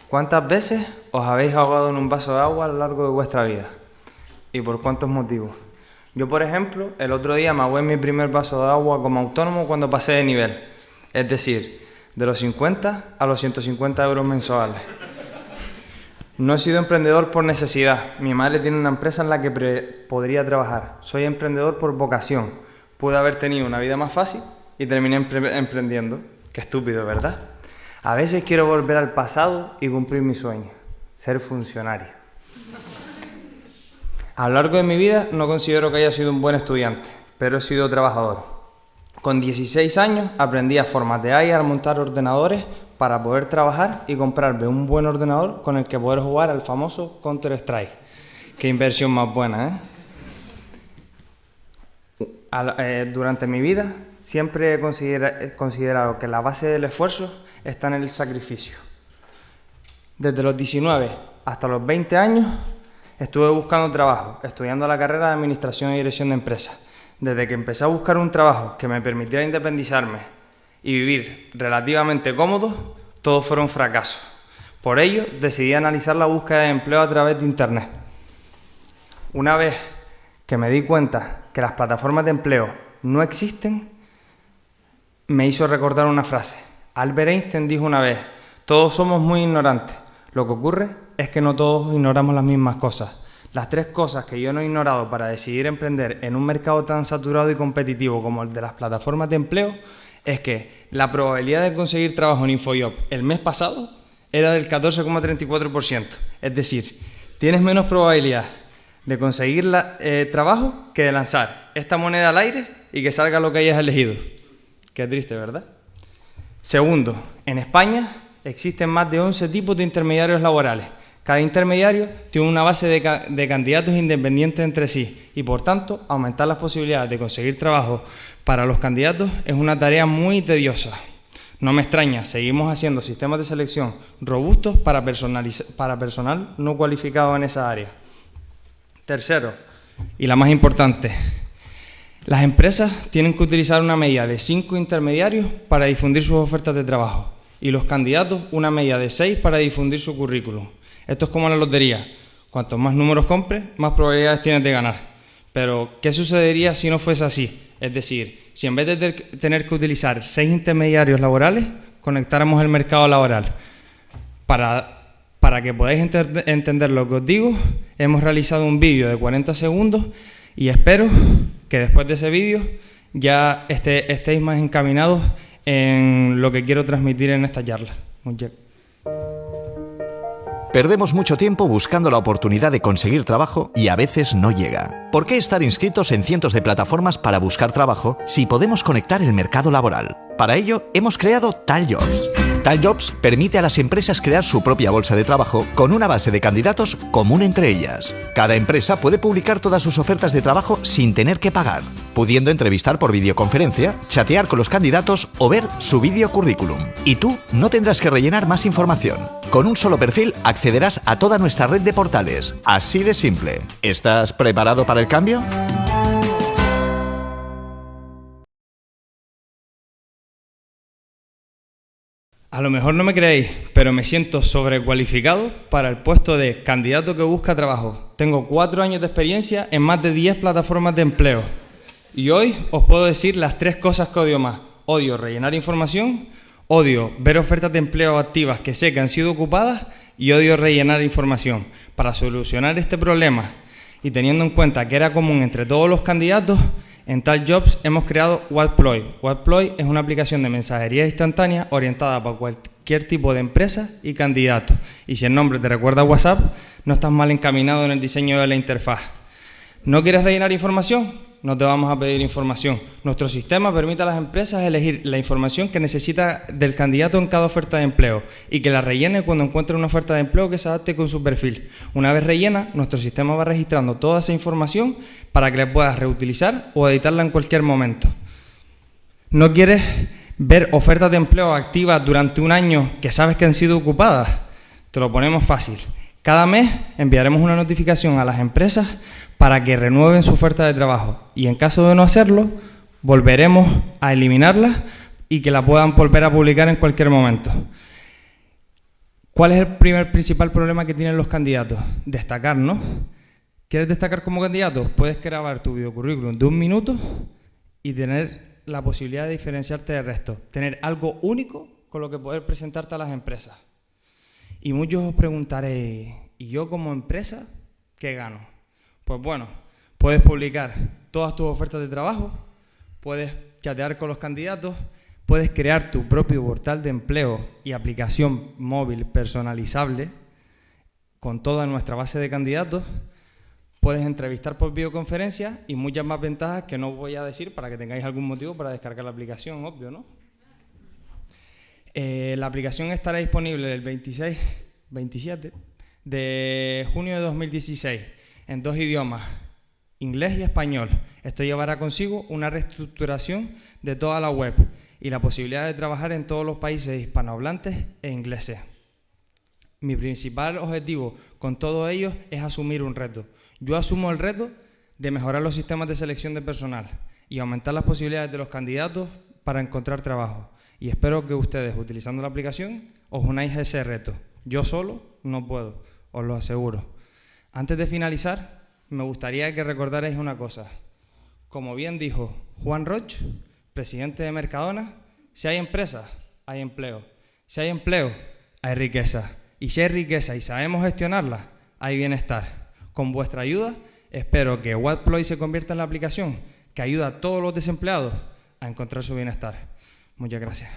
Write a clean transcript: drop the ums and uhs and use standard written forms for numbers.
¿Cuántas veces os habéis ahogado en un vaso de agua a lo largo de vuestra vida? ¿Y por cuántos motivos? Yo, por ejemplo, el otro día me ahogué en mi primer vaso de agua como autónomo cuando pasé de nivel. Es decir, de los 50 a los 150 euros mensuales. No he sido emprendedor por necesidad. Mi madre tiene una empresa en la que podría trabajar. Soy emprendedor por vocación. Pude haber tenido una vida más fácil y terminé emprendiendo. Qué estúpido, ¿verdad? A veces quiero volver al pasado y cumplir mi sueño, ser funcionario. A lo largo de mi vida no considero que haya sido un buen estudiante, pero he sido trabajador. Con 16 años aprendí a formatear y a montar ordenadores para poder trabajar y comprarme un buen ordenador con el que poder jugar al famoso Counter-Strike. Qué inversión más buena, ¿eh? Durante mi vida siempre he considerado que la base del esfuerzo está en el sacrificio. Desde los 19 hasta los 20 años estuve buscando trabajo, estudiando la carrera de Administración y Dirección de Empresas. Desde que empecé a buscar un trabajo que me permitiera independizarme y vivir relativamente cómodo, todos fueron fracasos. Por ello, decidí analizar la búsqueda de empleo a través de Internet. Una vez que me di cuenta que las plataformas de empleo no existen, me hizo recordar una frase. Albert Einstein dijo una vez: todos somos muy ignorantes. Lo que ocurre es que no todos ignoramos las mismas cosas. Las 3 cosas que yo no he ignorado para decidir emprender en un mercado tan saturado y competitivo como el de las plataformas de empleo es que la probabilidad de conseguir trabajo en InfoJob el mes pasado era del 14,34%. Es decir, tienes menos probabilidad de conseguir trabajo que de lanzar esta moneda al aire y que salga lo que hayas elegido. Qué triste, ¿verdad? Segundo, en España existen más de 11 tipos de intermediarios laborales. Cada intermediario tiene una base de candidatos independientes entre sí y, por tanto, aumentar las posibilidades de conseguir trabajo para los candidatos es una tarea muy tediosa. No me extraña, seguimos haciendo sistemas de selección robustos para personal no cualificado en esa área. Tercero, y la más importante, las empresas tienen que utilizar una media de 5 intermediarios para difundir sus ofertas de trabajo y los candidatos una media de 6 para difundir su currículum. Esto es como la lotería. Cuantos más números compres, más probabilidades tienes de ganar. Pero, ¿qué sucedería si no fuese así? Es decir, si en vez de tener que utilizar 6 intermediarios laborales, conectáramos el mercado laboral. Para que podáis entender lo que os digo, hemos realizado un vídeo de 40 segundos y espero que después de ese vídeo ya estéis más encaminados en lo que quiero transmitir en esta charla. Perdemos mucho tiempo buscando la oportunidad de conseguir trabajo y a veces no llega. ¿Por qué estar inscritos en cientos de plataformas para buscar trabajo si podemos conectar el mercado laboral? Para ello, hemos creado TalJobs. TalJobs permite a las empresas crear su propia bolsa de trabajo con una base de candidatos común entre ellas. Cada empresa puede publicar todas sus ofertas de trabajo sin tener que pagar, pudiendo entrevistar por videoconferencia, chatear con los candidatos o ver su video currículum. Y tú no tendrás que rellenar más información. Con un solo perfil accederás a toda nuestra red de portales. Así de simple. ¿Estás preparado para el cambio? A lo mejor no me creéis, pero me siento sobrecualificado para el puesto de candidato que busca trabajo. Tengo 4 años de experiencia en más de 10 plataformas de empleo. Y hoy os puedo decir las 3 cosas que odio más. Odio rellenar información, odio ver ofertas de empleo activas que sé que han sido ocupadas y odio rellenar información. Para solucionar este problema y teniendo en cuenta que era común entre todos los candidatos, en TalJobs hemos creado Whatploy. Whatploy es una aplicación de mensajería instantánea orientada para cualquier tipo de empresa y candidato. Y si el nombre te recuerda a WhatsApp, no estás mal encaminado en el diseño de la interfaz. ¿No quieres rellenar información? No te vamos a pedir información. Nuestro sistema permite a las empresas elegir la información que necesita del candidato en cada oferta de empleo y que la rellene cuando encuentre una oferta de empleo que se adapte con su perfil. Una vez rellena, nuestro sistema va registrando toda esa información para que la puedas reutilizar o editarla en cualquier momento. ¿No quieres ver ofertas de empleo activas durante un año que sabes que han sido ocupadas? Te lo ponemos fácil. Cada mes enviaremos una notificación a las empresas para que renueven su oferta de trabajo y en caso de no hacerlo, volveremos a eliminarlas y que la puedan volver a publicar en cualquier momento. ¿Cuál es el primer principal problema que tienen los candidatos? Destacar, ¿no? ¿Quieres destacar como candidato? Puedes grabar tu videocurrículum de 1 minuto y tener la posibilidad de diferenciarte del resto. Tener algo único con lo que poder presentarte a las empresas. Y muchos os preguntaréis, ¿y yo como empresa qué gano? Pues bueno, puedes publicar todas tus ofertas de trabajo, puedes chatear con los candidatos, puedes crear tu propio portal de empleo y aplicación móvil personalizable con toda nuestra base de candidatos, puedes entrevistar por videoconferencia y muchas más ventajas que no voy a decir para que tengáis algún motivo para descargar la aplicación, obvio, ¿no? La aplicación estará disponible el 27 de junio de 2016 en 2 idiomas, inglés y español. Esto llevará consigo una reestructuración de toda la web y la posibilidad de trabajar en todos los países hispanohablantes e ingleses. Mi principal objetivo con todo ello es asumir un reto. Yo asumo el reto de mejorar los sistemas de selección de personal y aumentar las posibilidades de los candidatos para encontrar trabajo. Y espero que ustedes, utilizando la aplicación, os unáis a ese reto. Yo solo no puedo, os lo aseguro. Antes de finalizar, me gustaría que recordarais una cosa. Como bien dijo Juan Roch, presidente de Mercadona, si hay empresas, hay empleo. Si hay empleo, hay riqueza. Y si hay riqueza y sabemos gestionarla, hay bienestar. Con vuestra ayuda, espero que Whatploy se convierta en la aplicación que ayuda a todos los desempleados a encontrar su bienestar. Muchas gracias.